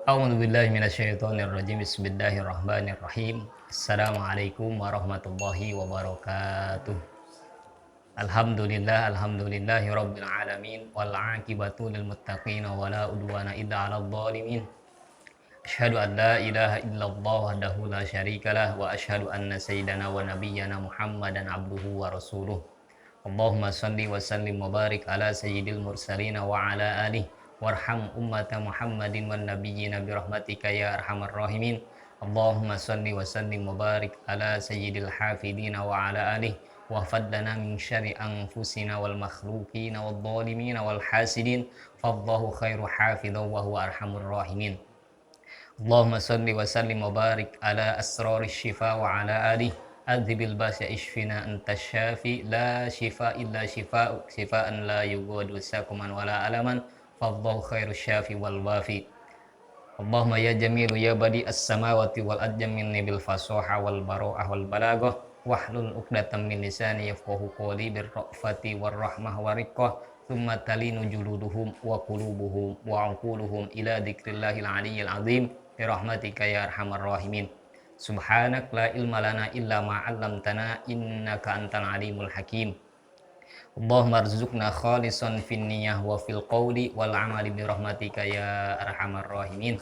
A'udzu billahi minasyaitonir rajim. Bismillahirrahmanirrahim. Assalamualaikum warahmatullahi wabarakatuh. Alhamdulillahi rabbil alamin wal 'aqibatu lil muttaqin wa la udwana illa 'alal zalimin. Asyhadu an la ilaha illallah wahdahu la syarikalah wa asyhadu anna sayyidana wa nabiyyana Muhammadan abduhu wa rasuluh. Allahumma shalli wa sallim wa barik ala sayyidil mursalin wa ala alihi warham ummata Muhammadin wan nabiyyina bi rahmatika ya arhamar rahimin. Allahumma shalli wa sallim wa barik ala sayyidil hafidina wa ala alihi wa faddana min syarri anfusina wal makhluqina wal zalimina wal hasidin fallahu khairu hafidhan wa huwa arhamur rahimin. Allahumma salli wa sallim wa barik ala asrari syifa wa ala alihi adhibil ba'sa ishfina anta syafi la syifa illa syifa'uk syifaan la yughadiru saqaman wala alaman fallahu khairu syafi wal wafi. Allahumma ya jamilu ya badi as-samawati wal adjam minni bil fasaha wal baro'ah wal balaghah wahlul uqdatam min lisani yafqahu qawli bir ra'fati war rahmah wa riqqah thumma talinu juluduhum wa qulubuhum wa aquluhum ila dzikrillahil aliyyil azim bi rahmatika ya arhamar rahimin. Subhanak la ilma lana illa ma 'allamtana innaka antal alimul hakim. Allahumma arzuqna khalisan fin niyyah wa fil qawli wal 'amali bi rahmatika ya arhamar rahimin.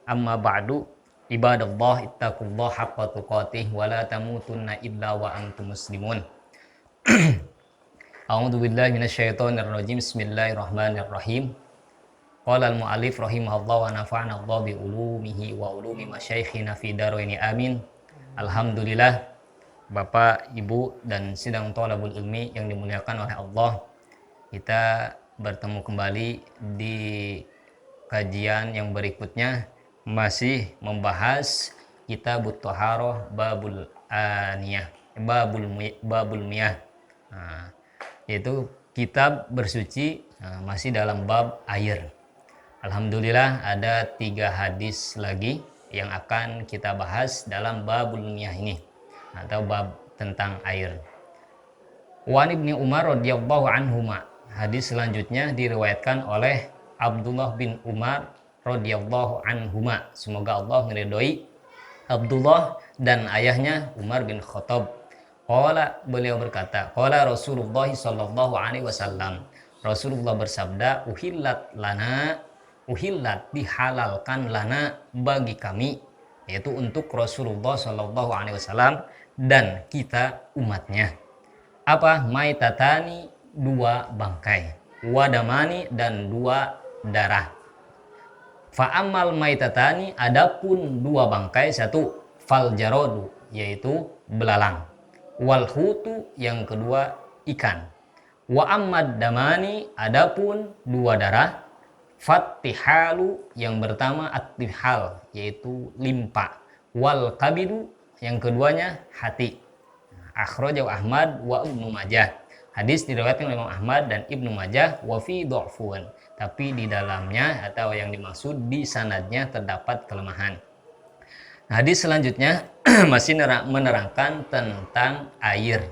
Amma ba'du, ibadallah ittaqullaha haqqa tuqatih wa la tamutunna illa wa antum muslimun. A'udzu billahi minasyaitonir rajim. Bismillahirrahmanirrahim. Qala al-mu'allif rahimahullah wa nafa'ana Allah bi ulumihi wa ulumi masyayikhina fi daraini amin. Alhamdulillah, Bapak, Ibu, dan sidang thalabul ilmi yang dimuliakan oleh Allah, kita bertemu kembali di kajian yang berikutnya, masih membahas Kitabut Thaharah babul aniyah, babul miyah. Yaitu kitab bersuci, masih dalam bab air. Alhamdulillah, ada 3 hadis lagi yang akan kita bahas dalam babul miyah ini, atau bab tentang air. Wa Ibnu Umar radhiyallahu anhuma. Hadis selanjutnya diriwayatkan oleh Abdullah bin Umar radhiyallahu anhuma. Semoga Allah meridhoi Abdullah dan ayahnya Umar bin Khattab. Qala, beliau berkata, qala Rasulullah sallallahu alaihi wasallam. Rasulullah bersabda, uhillat dihalalkan lana bagi kami, yaitu untuk Rasulullah sallallahu alaihi wasallam dan kita umatnya. Apa? Maitatani, 2 bangkai, wadamani, dan 2 darah. Fa'amal maitatani, adapun 2 bangkai, 1 faljarodu, yaitu belalang, walhutu, yang kedua ikan. Wa ammad damani, adapun 2 darah, fattihalu, yang pertama attihal, yaitu limpa, wal kabidu, yang keduanya hati. Akhrajahu Ahmad wa Ibnu Majah. Hadis diriwayatkan oleh Imam Ahmad dan Ibnu Majah, wa fi dha'fun, tapi di dalamnya atau yang dimaksud di sanadnya terdapat kelemahan. Hadis selanjutnya masih menerangkan tentang air.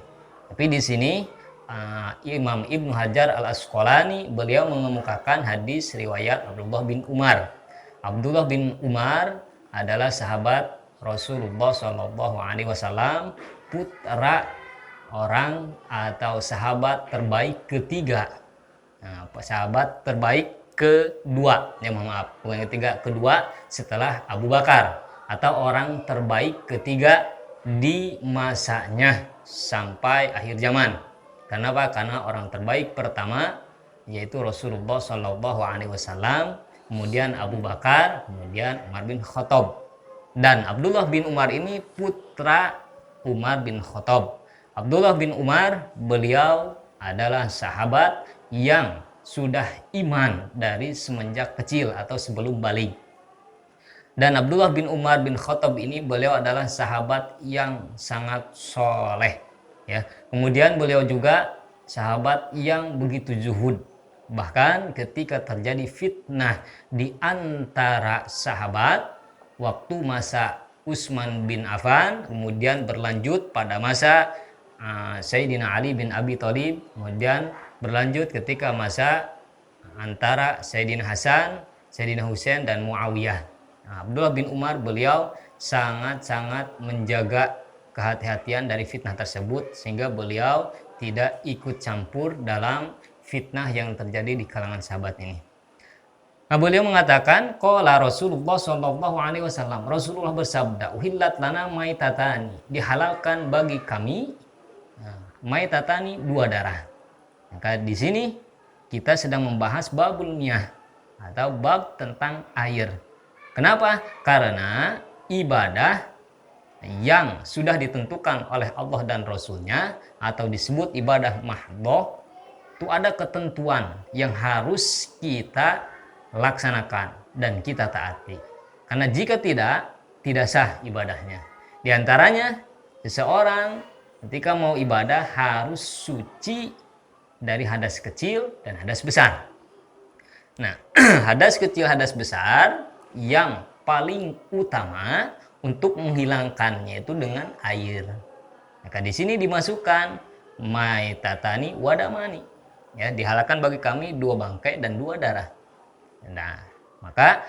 Tapi di sini Imam Ibnu Hajar al-Asqalani beliau mengemukakan hadis riwayat Abdullah bin Umar. Abdullah bin Umar adalah sahabat Rasulullah Shallallahu Alaihi Wasallam, putra orang atau sahabat terbaik ketiga. Sahabat terbaik kedua, bukan ketiga, kedua setelah Abu Bakar, atau orang terbaik ketiga di masanya sampai akhir zaman. Kenapa? Karena orang terbaik pertama yaitu Rasulullah Shallallahu Alaihi Wasallam, kemudian Abu Bakar, kemudian Umar bin Khattab. Dan Abdullah bin Umar ini putra Umar bin Khattab. Abdullah bin Umar, beliau adalah sahabat yang sudah iman dari semenjak kecil atau sebelum balik. Dan Abdullah bin Umar bin Khattab ini beliau adalah sahabat yang sangat soleh. Ya. Kemudian beliau juga sahabat yang begitu zuhud. Bahkan ketika terjadi fitnah di antara sahabat, waktu masa Utsman bin Affan, kemudian berlanjut pada masa Sayyidina Ali bin Abi Thalib, kemudian berlanjut ketika masa antara Sayyidina Hasan, Sayyidina Husain, dan Muawiyah. Nah, Abdullah bin Umar beliau sangat-sangat menjaga kehati-hatian dari fitnah tersebut sehingga beliau tidak ikut campur dalam fitnah yang terjadi di kalangan sahabat ini. Nah, beliau mengatakan, qala Rasulullah sallallahu alaihi wasallam, Rasulullah bersabda, uhillat lana maitatani, dihalalkan bagi kami maitatani, dua darah. Maka di sini kita sedang membahas babul miyah atau bab tentang air. Kenapa? Karena ibadah yang sudah ditentukan oleh Allah dan Rasulnya atau disebut ibadah mahdhah itu ada ketentuan yang harus kita laksanakan dan kita taati. Karena jika tidak sah ibadahnya. Di antaranya seseorang ketika mau ibadah harus suci dari hadas kecil dan hadas besar. Nah, hadas kecil, hadas besar yang paling utama untuk menghilangkannya itu dengan air. Maka di sini dimasukkan maitatani wadamani. Ya, dihalalkan bagi kami dua bangkai dan dua darah. Nah, maka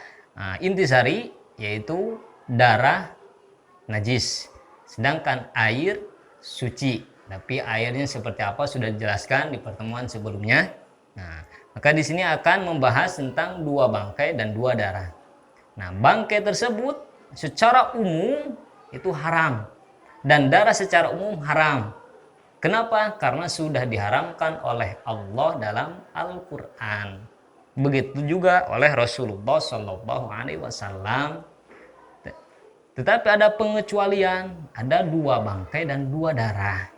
intisari yaitu darah najis, sedangkan air suci. Tapi airnya seperti apa sudah dijelaskan di pertemuan sebelumnya. Nah, maka di sini akan membahas tentang dua bangkai dan dua darah. Nah, bangkai tersebut secara umum itu haram dan darah secara umum haram. Kenapa? Karena sudah diharamkan oleh Allah dalam Al-Qur'an. Begitu juga oleh Rasulullah Shallallahu Alaihi Wasallam. Tetapi ada pengecualian, ada dua bangkai dan dua darah.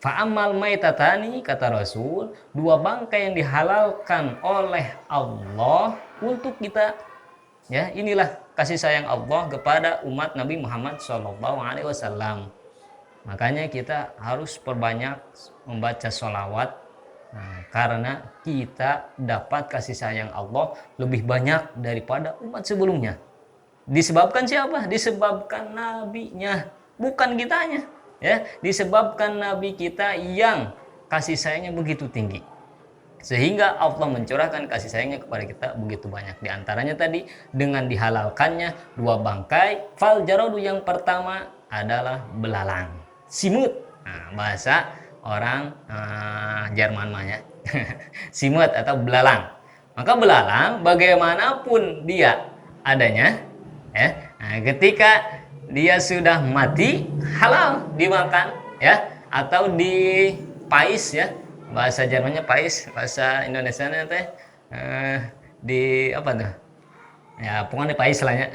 Fa'amal maitatani, kata Rasul, dua bangkai yang dihalalkan oleh Allah untuk kita. Ya, inilah kasih sayang Allah kepada umat Nabi Muhammad Shallallahu Alaihi Wasallam. Makanya kita harus perbanyak membaca sholawat. Nah, karena kita dapat kasih sayang Allah lebih banyak daripada umat sebelumnya. Disebabkan siapa? Disebabkan nabinya, bukan kitanya. Ya, disebabkan nabi kita yang kasih sayangnya begitu tinggi. Sehingga Allah mencurahkan kasih sayangnya kepada kita begitu banyak. Di antaranya tadi dengan dihalalkannya dua bangkai. Fal jaradu, yang pertama adalah belalang, simut. Nah, bahasa orang Jerman mah simut atau belalang. Maka belalang bagaimanapun dia adanya, ya, nah, ketika dia sudah mati halal dimakan, ya, atau dipais, ya, bahasa Jermannya pais, bahasa Indonesianya teh di apa tuh, ya pokoknya dipais lah ya.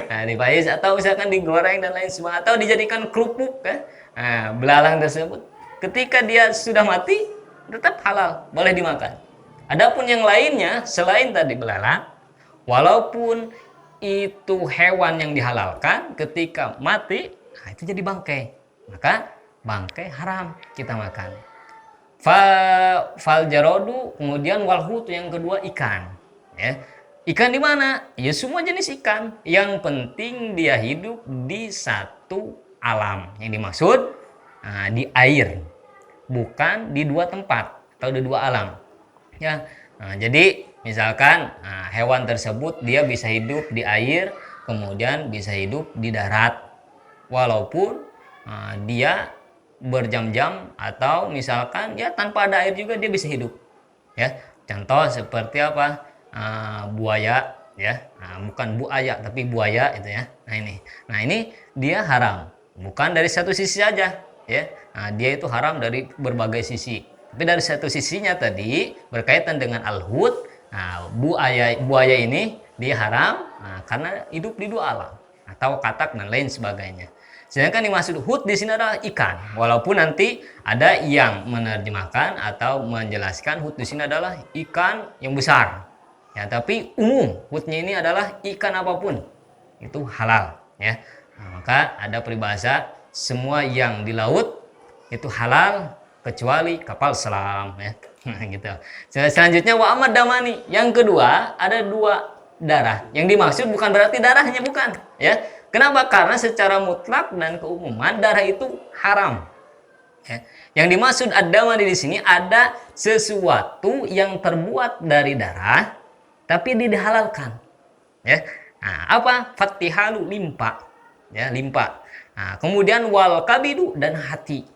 Nah, dipais atau misalkan digoreng dan lain sebagainya atau dijadikan kerupuk, ya. Nah, belalang tersebut ketika dia sudah mati tetap halal, boleh dimakan. Adapun yang lainnya selain tadi belalang, walaupun itu hewan yang dihalalkan, ketika mati, nah itu jadi bangkai, maka bangkai haram kita makan. Fal jarodu, kemudian walhut, yang kedua ikan. Ya. Ikan di mana? Ya semua jenis ikan. Yang penting dia hidup di satu alam. Yang dimaksud di air, bukan di dua tempat atau di dua alam. Ya. Nah, jadi misalkan hewan tersebut dia bisa hidup di air, kemudian bisa hidup di darat, walaupun dia berjam-jam atau misalkan ya tanpa ada air juga dia bisa hidup. Ya, contoh seperti apa? Buaya, ya, bukan buaya tapi buaya itu, ya. Nah ini dia haram, bukan dari satu sisi saja, ya. Nah, dia itu haram dari berbagai sisi. Tapi dari satu sisinya tadi berkaitan dengan al-hut. Nah, buaya ini dia haram karena hidup di dua alam atau katak dan lain sebagainya. Sedangkan dimaksud hut di sini adalah ikan. Walaupun nanti ada yang menerjemahkan atau menjelaskan hut di sini adalah ikan yang besar. Ya, tapi umum hutnya ini adalah ikan apapun itu halal, ya. Nah, maka ada peribahasa semua yang di laut itu halal kecuali kapal selam, ya. Gitu. Selanjutnya wa amad damani, yang kedua ada dua darah. Yang dimaksud bukan berarti darahnya, bukan, ya. Kenapa? Karena secara mutlak dan keumuman darah itu haram, ya. Yang dimaksud ad-damani di sini ada sesuatu yang terbuat dari darah tapi dihalalkan, ya. Nah, apa? Fattihalu limpa. Ya, limpa. Nah, kemudian wal kabidu dan hati.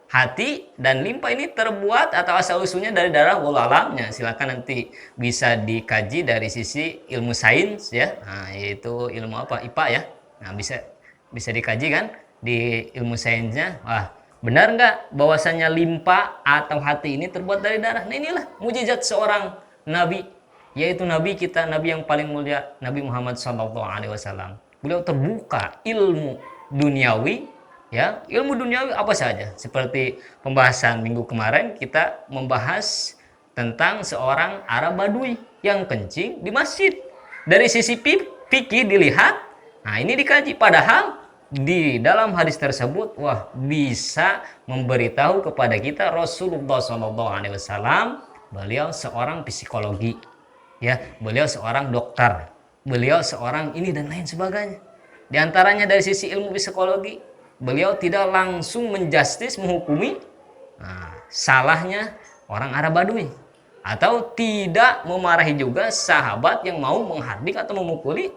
Hati dan limpa ini terbuat atau asal usulnya dari darah, wallahu alamnya. Silakan nanti bisa dikaji dari sisi ilmu sains ya. Nah, yaitu ilmu apa? IPA ya. Nah, bisa bisa dikaji kan di ilmu sainsnya. Wah, benar nggak bahwasanya limpa atau hati ini terbuat dari darah? Nah, inilah mujizat seorang nabi, yaitu nabi kita, nabi yang paling mulia, Nabi Muhammad SAW. Beliau terbuka ilmu duniawi, ya, ilmu duniawi apa saja. Seperti pembahasan minggu kemarin kita membahas tentang seorang Arab Badui yang kencing di masjid. Dari sisi fikih dilihat, nah ini dikaji, padahal di dalam hadis tersebut, wah, bisa memberitahu kepada kita Rasulullah SAW, beliau seorang psikologi, ya, beliau seorang dokter, beliau seorang ini dan lain sebagainya. Di antaranya dari sisi ilmu psikologi, beliau tidak langsung menjustis, menghukumi salahnya orang Arab Badui, atau tidak memarahi juga sahabat yang mau menghardik atau memukuli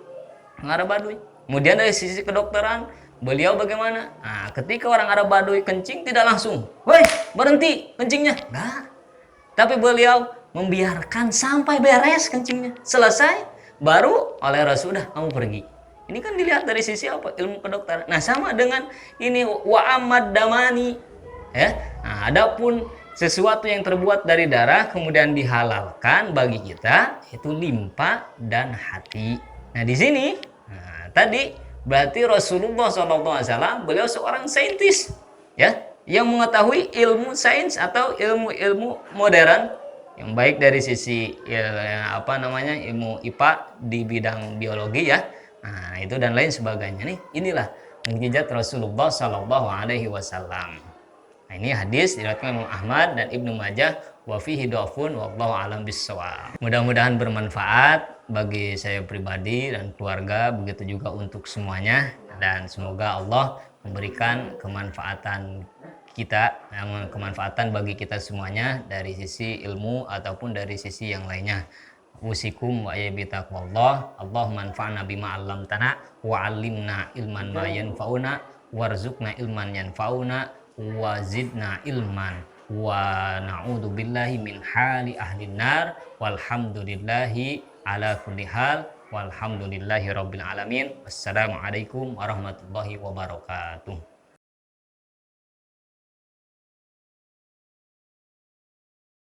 orang Arab Badui. Kemudian dari sisi kedokteran, beliau bagaimana? Nah, ketika orang Arab Badui kencing, tidak langsung, woi berhenti kencingnya, nah, tapi beliau membiarkan sampai beres kencingnya, selesai, baru oleh Rasul, sudah kamu pergi. Ini kan dilihat dari sisi apa? Ilmu kedokteran. Nah, sama dengan ini wa amad damani, ya. Nah, adapun sesuatu yang terbuat dari darah kemudian dihalalkan bagi kita, itu limpa dan hati. Nah, di sini tadi berarti Rasulullah SAW beliau seorang saintis, ya, yang mengetahui ilmu sains atau ilmu-ilmu modern, yang baik dari sisi ilmu IPA di bidang biologi ya. Nah, itu dan lain sebagainya nih. Inilah mukjizat Rasulullah Shallallahu Alaihi Wasallam. Nah, ini hadis diriwayatkan Imam Ahmad dan Ibnu Majah, wa fihi dhafun wallahu alam bissawab. Mudah-mudahan bermanfaat bagi saya pribadi dan keluarga, begitu juga untuk semuanya, dan semoga Allah memberikan kemanfaatan kemanfaatan bagi kita semuanya dari sisi ilmu ataupun dari sisi yang lainnya. Usikum wa bitaqwallah. Allahumma anfa'na bima 'allamtana wa 'allimna ilman ma yanfa'una warzuqna ilman yanfa'una wa zidna ilman wa na'udzu billahi min hali ahlin nar walhamdulillahi ala kulli hal walhamdulillahi rabbil alamin. Wassalamualaikum warahmatullahi wabarakatuh.